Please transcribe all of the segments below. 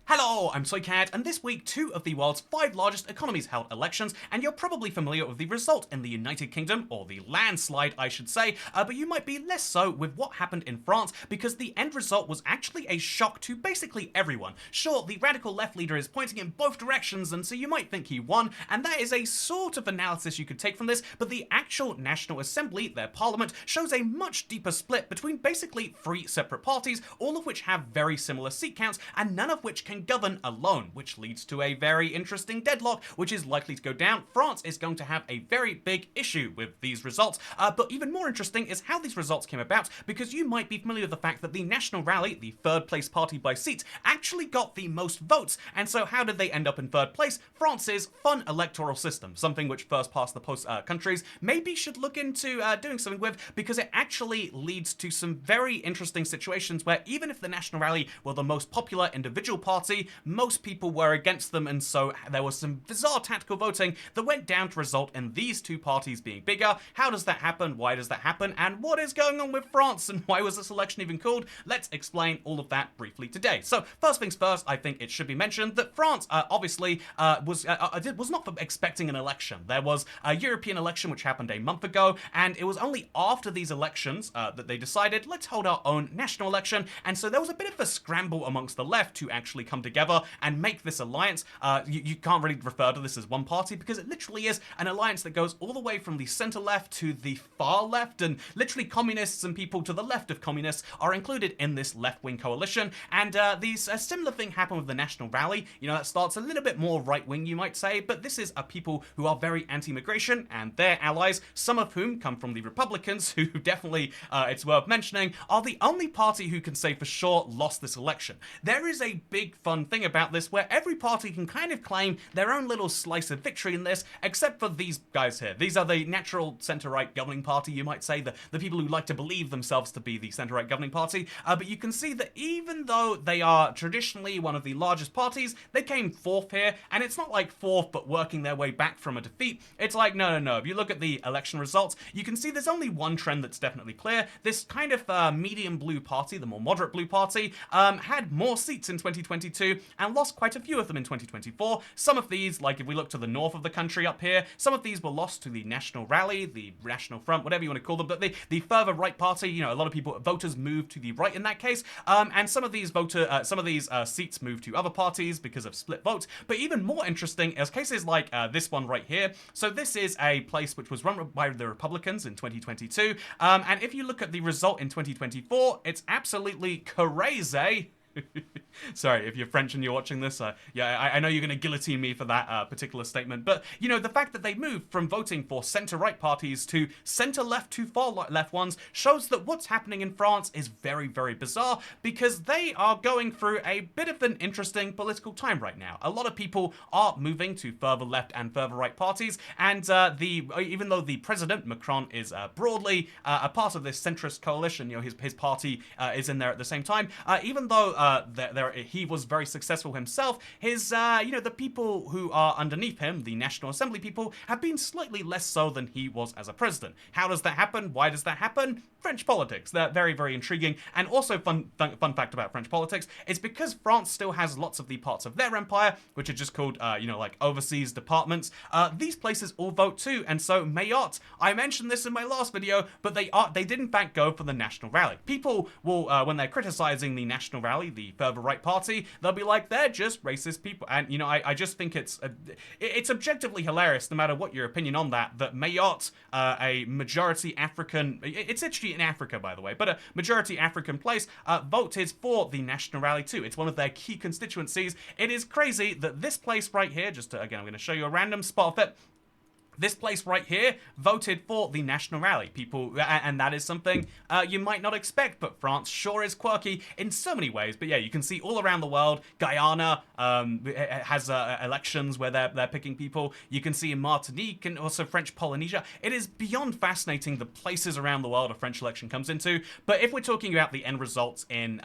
Hello, I'm Soycat, and this week 2 of the world's 5 largest economies held elections, and you're probably familiar with the result in the United Kingdom, or the landslide I should say, but you might be less so with what happened in France, because the end result was actually a shock to basically everyone. Sure, the radical left leader is pointing in both directions, and so you might think he won, and that is a sort of analysis you could take from this, but the actual National Assembly, their parliament, shows a much deeper split between basically 3 separate parties, all of which have very similar seat counts, and none of which can govern alone, which leads to a very interesting deadlock, which is likely to go down. France is going to have a very big issue with these results, but even more interesting is how these results came about, because you might be familiar with the fact that the National Rally, the third place party by seats, actually got the most votes, and so how did they end up in third place? France's fun electoral system, something which first past the post countries maybe should look into doing something with, because it actually leads to some very interesting situations where even if the National Rally were the most popular individual party, most people were against them, and so there was some bizarre tactical voting that went down to result in these 2 parties being bigger. How does that happen? Why does that happen? And what is going on with France? And why was this election even called? Let's explain all of that briefly today. So first things first, I think it should be mentioned that France obviously was not expecting an election. There was a European election which happened a month ago, and it was only after these elections that they decided, let's hold our own national election, and so there was a bit of a scramble amongst the left to actually come together and make this alliance. You can't really refer to this as one party because it literally is an alliance that goes all the way from the center left to the far left, and literally communists and people to the left of communists are included in this left-wing coalition. And a similar thing happened with the National Rally. You know, that starts a little bit more right-wing, you might say, but this is people who are very anti-immigration, and their allies, some of whom come from the Republicans, who definitely, it's worth mentioning, are the only party who can say for sure lost this election. There is a big fun thing about this where every party can kind of claim their own little slice of victory in this, except for these guys here. These are the natural center-right governing party, you might say, the people who like to believe themselves to be the center-right governing party, but you can see that even though they are traditionally one of the largest parties, they came 4th here, and it's not like 4th but working their way back from a defeat. It's like, no. If you look at the election results, you can see there's only one trend that's definitely clear. This kind of medium blue party, the more moderate blue party, had more seats in 2022 and lost quite a few of them in 2024. Some of these, like if we look to the north of the country up here, some of these were lost to the National Rally, the National Front, whatever you want to call them, but the further right party, you know, a lot of voters moved to the right in that case, and some of these seats moved to other parties because of split votes. But even more interesting is cases like this one right here. So this is a place which was run by the Republicans in 2022, and if you look at the result in 2024, it's absolutely crazy. Sorry, if you're French and you're watching this, yeah, I know you're going to guillotine me for that particular statement, but, you know, the fact that they moved from voting for center-right parties to center-left to far-left ones shows that what's happening in France is very, very bizarre, because they are going through a bit of an interesting political time right now. A lot of people are moving to further left and further right parties, and even though the president, Macron, is broadly a part of this centrist coalition, you know, his party is in there at the same time, even though he was very successful himself, his, the people who are underneath him, the National Assembly people, have been slightly less so than he was as a president. How does that happen? Why does that happen? French politics. They're very, very intriguing. And also, fun fact about French politics, is because France still has lots of the parts of their empire, which are just called, like overseas departments, these places all vote too. And so Mayotte, I mentioned this in my last video, but they did in fact go for the National Rally. People will, when they're criticizing the National Rally, the further right party, they'll be like, they're just racist people. And, you know, I just think it's objectively hilarious, no matter what your opinion on that Mayotte, a majority African, it's actually in Africa, by the way, but a majority African place, voted for the National Rally too. It's one of their key constituencies. It is crazy that this place right here, again, I'm going to show you a random spot of it. This place right here voted for the National Rally. People, and that is something you might not expect, but France sure is quirky in so many ways. But yeah, you can see all around the world, Guyana has elections where they're picking people. You can see in Martinique and also French Polynesia. It is beyond fascinating the places around the world a French election comes into. But if we're talking about the end results in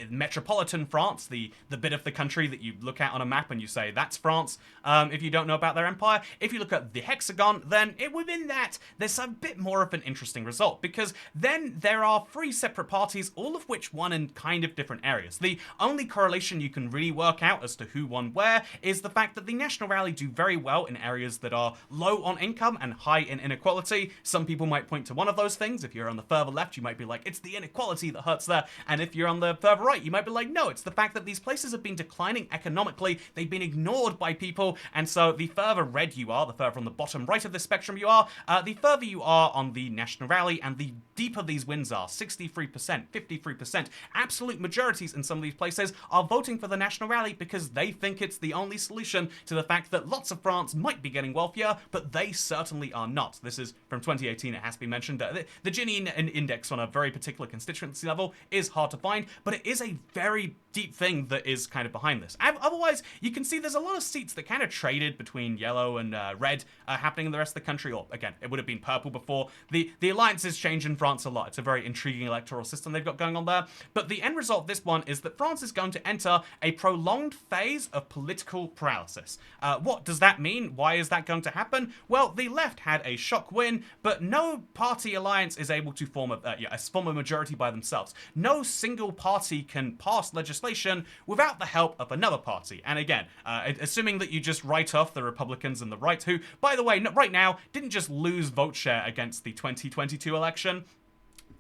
metropolitan France, the bit of the country that you look at on a map and you say, that's France, if you don't know about their empire. If you look at the hexagon, hexagon, then within that, there's a bit more of an interesting result, because then there are 3 separate parties, all of which won in kind of different areas. The only correlation you can really work out as to who won where is the fact that the National Rally do very well in areas that are low on income and high in inequality. Some people might point to one of those things. If you're on the further left, you might be like, it's the inequality that hurts there. And if you're on the further right, you might be like, no, it's the fact that these places have been declining economically. They've been ignored by people. And so the further red you are, the further on the bottom right of the spectrum you are, the further you are on the National Rally, and the deeper these wins are. 63%, 53%. Absolute majorities in some of these places are voting for the National Rally because they think it's the only solution to the fact that lots of France might be getting wealthier, but they certainly are not. This is from 2018, it has to be mentioned. The Gini index on a very particular constituency level is hard to find, but it is a very deep thing that is kind of behind this. Otherwise, you can see there's a lot of seats that kind of traded between yellow and red happening in the rest of the country, or again, it would have been purple before. The alliances change in France a lot. It's a very intriguing electoral system they've got going on there, but the end result of this one is that France is going to enter a prolonged phase of political paralysis. What does that mean? Why is that going to happen? Well, the left had a shock win, but no party alliance is able to form a majority by themselves. No single party can pass legislation without the help of another party. And again, assuming that you just write off the Republicans and the right, who, by the way, right now, didn't just lose vote share against the 2022 election.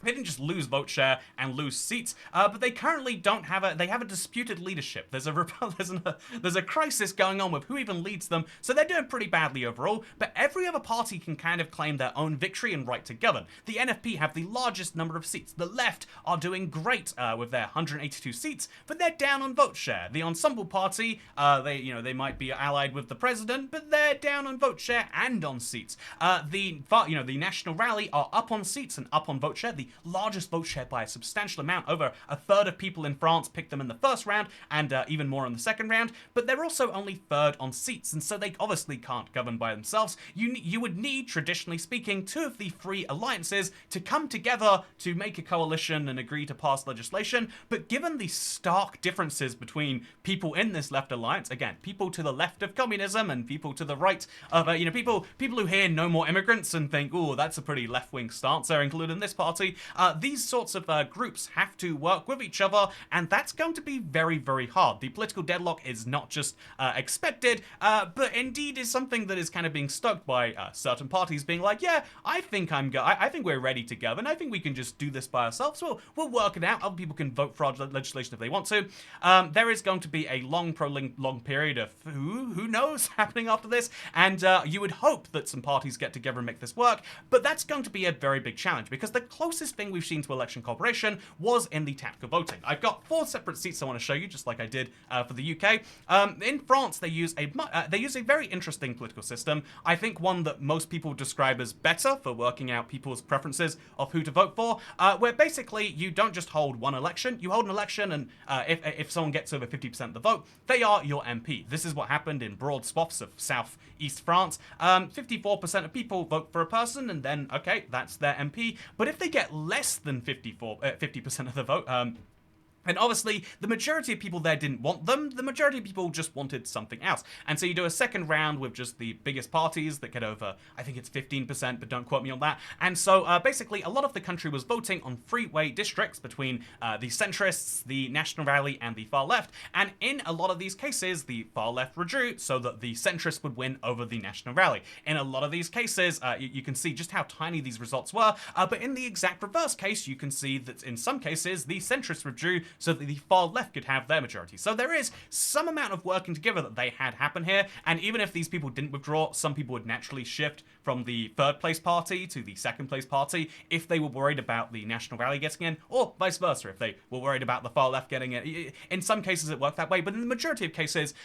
They didn't just lose vote share and lose seats, but they currently don't have they have a disputed leadership. There's a crisis going on with who even leads them, so they're doing pretty badly overall, but every other party can kind of claim their own victory and right to govern. The NFP have the largest number of seats. The left are doing great with their 182 seats, but they're down on vote share. The Ensemble Party, they might be allied with the president, but they're down on vote share and on seats. The National Rally are up on seats and up on vote share. The largest vote share by a substantial amount. Over a third of people in France picked them in the first round, and even more in the second round, but they're also only third on seats, and so they obviously can't govern by themselves. You would need, traditionally speaking, 2 of the 3 alliances to come together to make a coalition and agree to pass legislation, but given the stark differences between people in this left alliance, again, people to the left of communism and people to the right of, people who hear no more immigrants and think, oh, that's a pretty left-wing stance, they're included in this party. These sorts of groups have to work with each other, and that's going to be very, very hard. The political deadlock is not just expected, but indeed is something that is kind of being stoked by certain parties being like, yeah, I think we're ready to govern. I think we can just do this by ourselves. We'll work it out. Other people can vote for our legislation if they want to. There is going to be a long period of who knows happening after this, and you would hope that some parties get together and make this work, but that's going to be a very big challenge, because the closest thing we've seen to election cooperation was in the tactical voting. I've got 4 separate seats I want to show you, just like I did for the UK. In France, they use a very interesting political system. I think one that most people describe as better for working out people's preferences of who to vote for, where basically you don't just hold one election. You hold an election, and if someone gets over 50% of the vote, they are your MP. This is what happened in broad swaths of southeast France. 54% of people vote for a person, and then, okay, that's their MP. But if they get less than 50% of the vote, and obviously, the majority of people there didn't want them. The majority of people just wanted something else. And so you do a second round with just the biggest parties that get over, I think it's 15%, but don't quote me on that. And so basically, a lot of the country was voting on freeway districts between the centrists, the National Rally, and the far left. And in a lot of these cases, the far left withdrew so that the centrists would win over the National Rally. In a lot of these cases, you can see just how tiny these results were. But in the exact reverse case, you can see that in some cases, the centrists withdrew so that the far left could have their majority. So there is some amount of working together that they had happen here, and even if these people didn't withdraw, some people would naturally shift from the third place party to the second place party if they were worried about the National Rally getting in, or vice versa, if they were worried about the far left getting in. In some cases it worked that way, but in the majority of cases,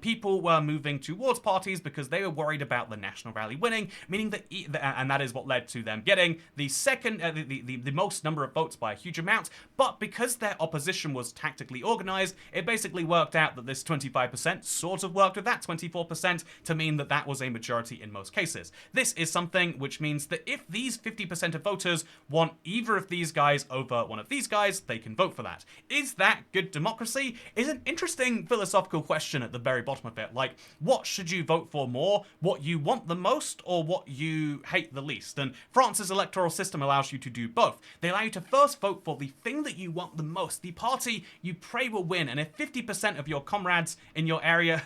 people were moving towards parties because they were worried about the National Rally winning, meaning that, and that is what led to them getting the second, the most number of votes by a huge amount, but because their opposition coalition was tactically organized, it basically worked out that this 25% sort of worked with that 24% to mean that that was a majority in most cases. This is something which means that if these 50% of voters want either of these guys over one of these guys, they can vote for that. Is that good democracy? Is an interesting philosophical question at the very bottom of it. Like, what should you vote for more? What you want the most or what you hate the least? And France's electoral system allows you to do both. They allow you to first vote for the thing that you want the most, the party you pray will win, and if 50% of your comrades in your area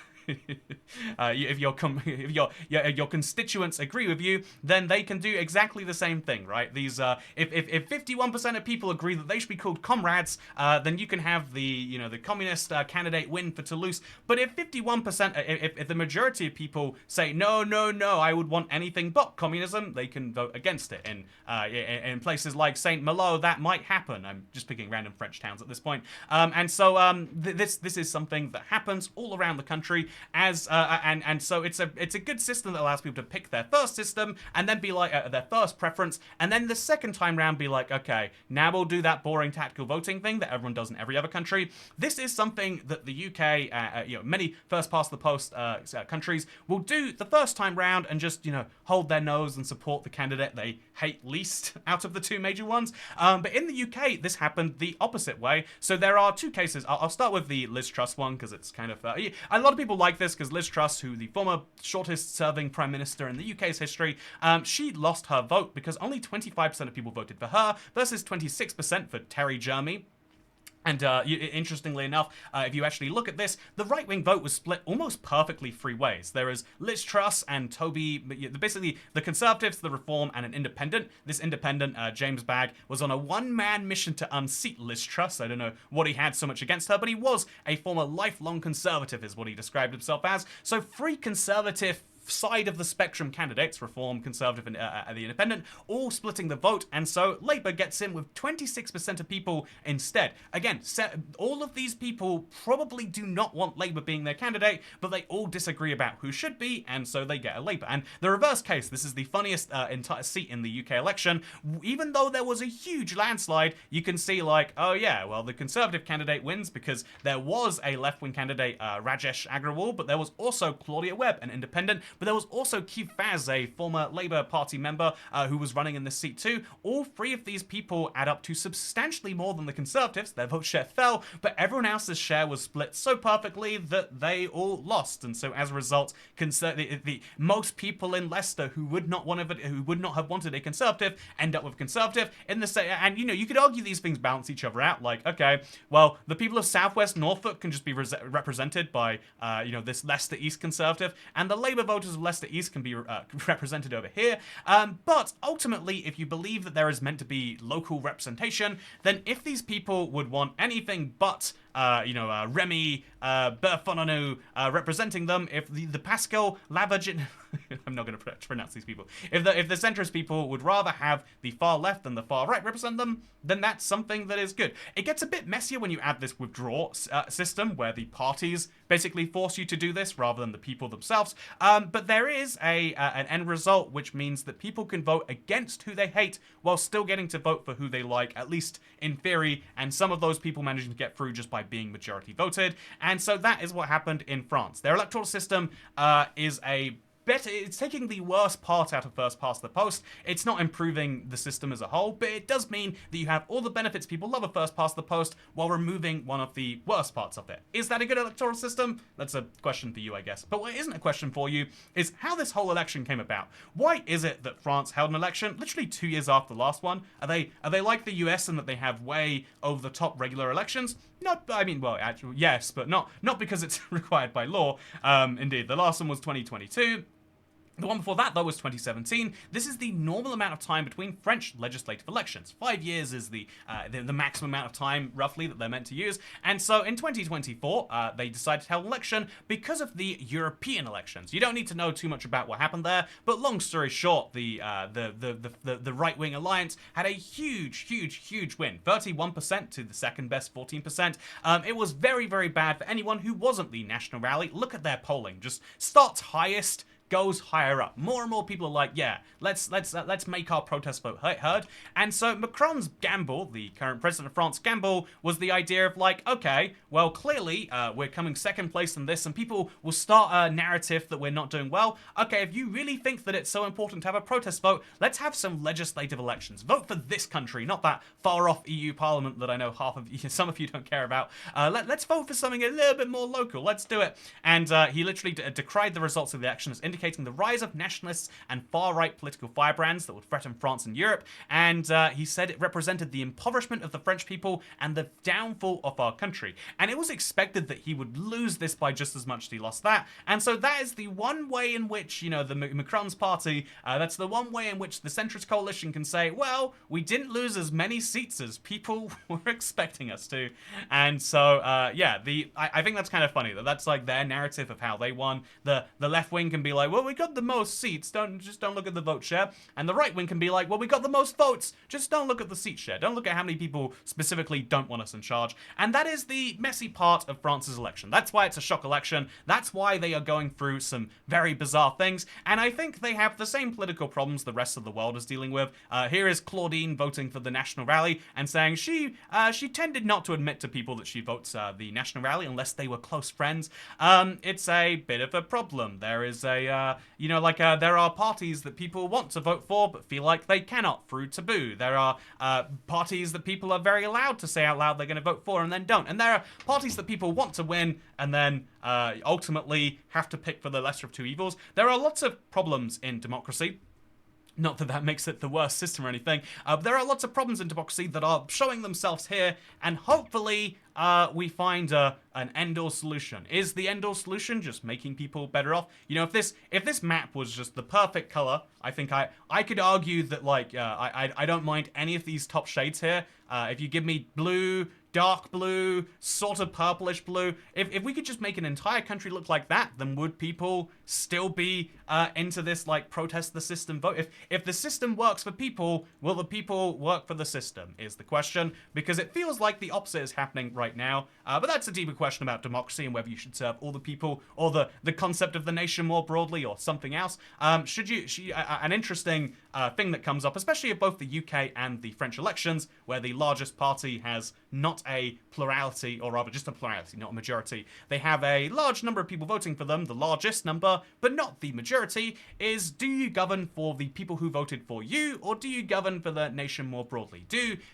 if your constituents agree with you, then they can do exactly the same thing, right? These if 51% of people agree that they should be called comrades, then you can have the the communist candidate win for Toulouse. But if 51%, if the majority of people say no, I would want anything but communism, they can vote against it. In places like Saint Malo, that might happen. I'm just picking random French towns at this point. This is something that happens all around the country. So it's a good system that allows people to pick their first system and then be like their first preference, and then the second time round be like, okay, now we'll do that boring tactical voting thing that everyone does in every other country. This is something that the UK, many first past the post countries will do the first time round and just hold their nose and support the candidate they hate least out of the two major ones. But in the UK, this happened the opposite way. So there are two cases. I'll start with the Liz Truss one because it's kind of a lot of people like this because Liz Truss, who the former shortest serving Prime Minister in the UK's history, she lost her vote because only 25% of people voted for her versus 26% for Terry Jeremy. And interestingly enough, if you actually look at this, the right-wing vote was split almost perfectly three ways. There is Liz Truss and Toby, basically the Conservatives, the Reform, and an independent. This independent, James Bagg, was on a one-man mission to unseat Liz Truss. I don't know what he had so much against her, but he was a former lifelong Conservative, is what he described himself as. So three Conservative side of the spectrum candidates, Reform, Conservative, and the Independent, all splitting the vote, and so Labour gets in with 26% of people instead. Again, all of these people probably do not want Labour being their candidate, but they all disagree about who should be, and so they get a Labour. And the reverse case, this is the funniest entire seat in the UK election. Even though there was a huge landslide, you can see like, oh yeah, well, the Conservative candidate wins because there was a left-wing candidate, Rajesh Agrawal, but there was also Claudia Webb, an independent. But there was also Keith Faz, a former Labour Party member who was running in this seat too. All three of these people add up to substantially more than the Conservatives. Their vote share fell, but everyone else's share was split so perfectly that they all lost. And so as a result, the most people in Leicester who would not have wanted a Conservative end up with Conservative in the same. And you could argue these things balance each other out. Like, okay, well, the people of Southwest Norfolk can just be represented by this Leicester East Conservative, and the Labour voters of Leicester East can be represented over here. But ultimately, if you believe that there is meant to be local representation, then if these people would want anything but Remy Berfonanu representing them, if the Pascal Lavagin I'm not going to pronounce these people. If the centrist people would rather have the far left than the far right represent them, then that's something that is good. It gets a bit messier when you add this withdraw system where the parties basically force you to do this rather than the people themselves. But there is an end result which means that people can vote against who they hate while still getting to vote for who they like, at least in theory, and some of those people managing to get through just by being majority voted. And so that is what happened in France. Their electoral system is it's taking the worst part out of first past the post. It's not improving the system as a whole, but it does mean that you have all the benefits people love of first past the post while removing one of the worst parts of it. Is that a good electoral system? That's a question for you, I guess. But what isn't a question for you is how this whole election came about. Why is it that France held an election literally 2 years after the last one? Are they like the US in that they have way over the top regular elections? Not, I mean, well, actually, yes, but not because it's required by law. Indeed, the last one was 2022. The one before that, though, was 2017. This is the normal amount of time between French legislative elections. 5 years is the maximum amount of time, roughly, that they're meant to use. And so in 2024, they decided to hold an election because of the European elections. You don't need to know too much about what happened there, but long story short, the right-wing alliance had a huge win. 31% to the second best 14%. It was very, very bad for anyone who wasn't the National Rally. Look at their polling. Just starts highest, goes higher up. More and more people are like, yeah, let's make our protest vote heard. And so Macron's gamble, the current president of France gamble, was the idea of like, okay, well, clearly we're coming second place in this, and people will start a narrative that we're not doing well. Okay, if you really think that it's so important to have a protest vote, let's have some legislative elections. Vote for this country, not that far off EU Parliament that I know some of you don't care about. Let's vote for something a little bit more local. Let's do it. And he literally decried the results of the election as indicating the rise of nationalists and far-right political firebrands that would threaten France and Europe. And he said it represented the impoverishment of the French people and the downfall of our country. And it was expected that he would lose this by just as much as he lost that. And so that is the one way in which, you know, the Macron's party, that's the one way in which the centrist coalition can say, well, we didn't lose as many seats as people were expecting us to. And so, yeah, I think that's kind of funny that that's like their narrative of how they won. The left wing can be like, well, we got the most seats, just don't look at the vote share. And the right wing can be like, well, we got the most votes, just don't look at the seat share. Don't look at how many people specifically don't want us in charge. And that is the messy part of France's election. That's why it's a shock election. That's why they are going through some very bizarre things. And I think they have the same political problems the rest of the world is dealing with. Here is Claudine voting for the National Rally and saying she tended not to admit to people that she votes the National Rally unless they were close friends. It's a bit of a problem. There is a, you know, like there are parties that people want to vote for but feel like they cannot through taboo. There are parties that people are very allowed to say out loud they're going to vote for and then don't. And there are parties that people want to win and then ultimately have to pick for the lesser of two evils. There are lots of problems in democracy. Not that that makes it the worst system or anything. There are lots of problems in democracy that are showing themselves here, and hopefully we find an end-all solution. Is the end-all solution just making people better off? You know, if this map was just the perfect color, I think I could argue that, like, I don't mind any of these top shades here. If you give me blue, dark blue, sort of purplish blue, if we could just make an entire country look like that, then would people still be into this, like, protest the system vote? If the system works for people, will the people work for the system, is the question, because it feels like the opposite is happening right now. But that's a deeper question about democracy and whether you should serve all the people, or the concept of the nation more broadly, or something else. An interesting thing that comes up, especially of both the UK and the French elections, where the largest party has not a plurality, or rather just a plurality, not a majority. They have a large number of people voting for them, the largest number, but not the majority, is do you govern for the people who voted for you, or do you govern for the nation more broadly?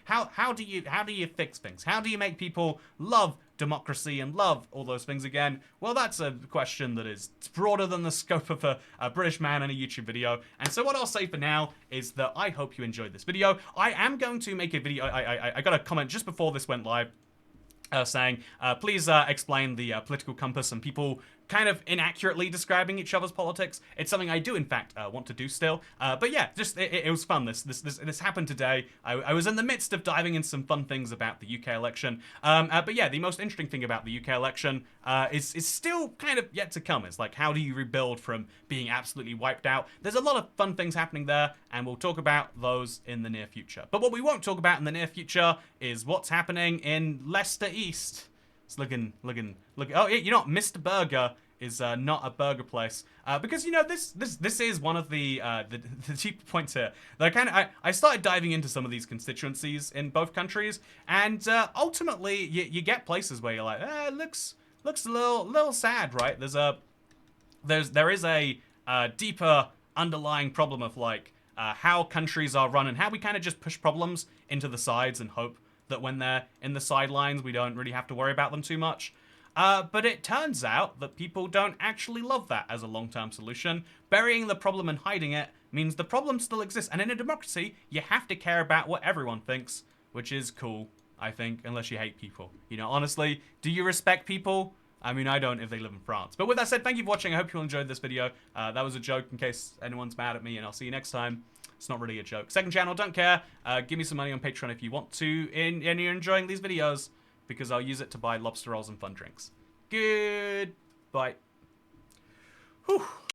How do you fix things? How do you make people love democracy and love all those things again? Well, that's a question that is broader than the scope of a British man in a YouTube video. And so what I'll say for now is that I hope you enjoyed this video. I am going to make a video. I got a comment just before this went live saying, please explain the political compass and people kind of inaccurately describing each other's politics. It's something I do, in fact, want to do still. But yeah, just it was fun. This happened today. I was in the midst of diving in some fun things about the UK election. But yeah, the most interesting thing about the UK election is still kind of yet to come. It's like, how do you rebuild from being absolutely wiped out? There's a lot of fun things happening there, and we'll talk about those in the near future. But what we won't talk about in the near future is what's happening in Leicester East. It's looking. Oh, yeah, you know what? Mr. Burger is not a burger place, because, you know, this is one of the deep points here. That I started diving into some of these constituencies in both countries, and ultimately you get places where you're like, it looks a little sad, right? There is a deeper underlying problem of, like, how countries are run and how we kind of just push problems into the sides and hope that when they're in the sidelines we don't really have to worry about them too much. But it turns out that people don't actually love that as a long-term solution. Burying the problem and hiding it means the problem still exists. And in a democracy, you have to care about what everyone thinks, which is cool, I think, unless you hate people. You know, honestly, do you respect people? I mean, I don't if they live in France. But with that said, thank you for watching. I hope you all enjoyed this video. That was a joke in case anyone's mad at me, and I'll see you next time. It's not really a joke. Second channel, don't care. Give me some money on Patreon if you want to, and you're enjoying these videos, because I'll use it to buy lobster rolls and fun drinks. Goodbye.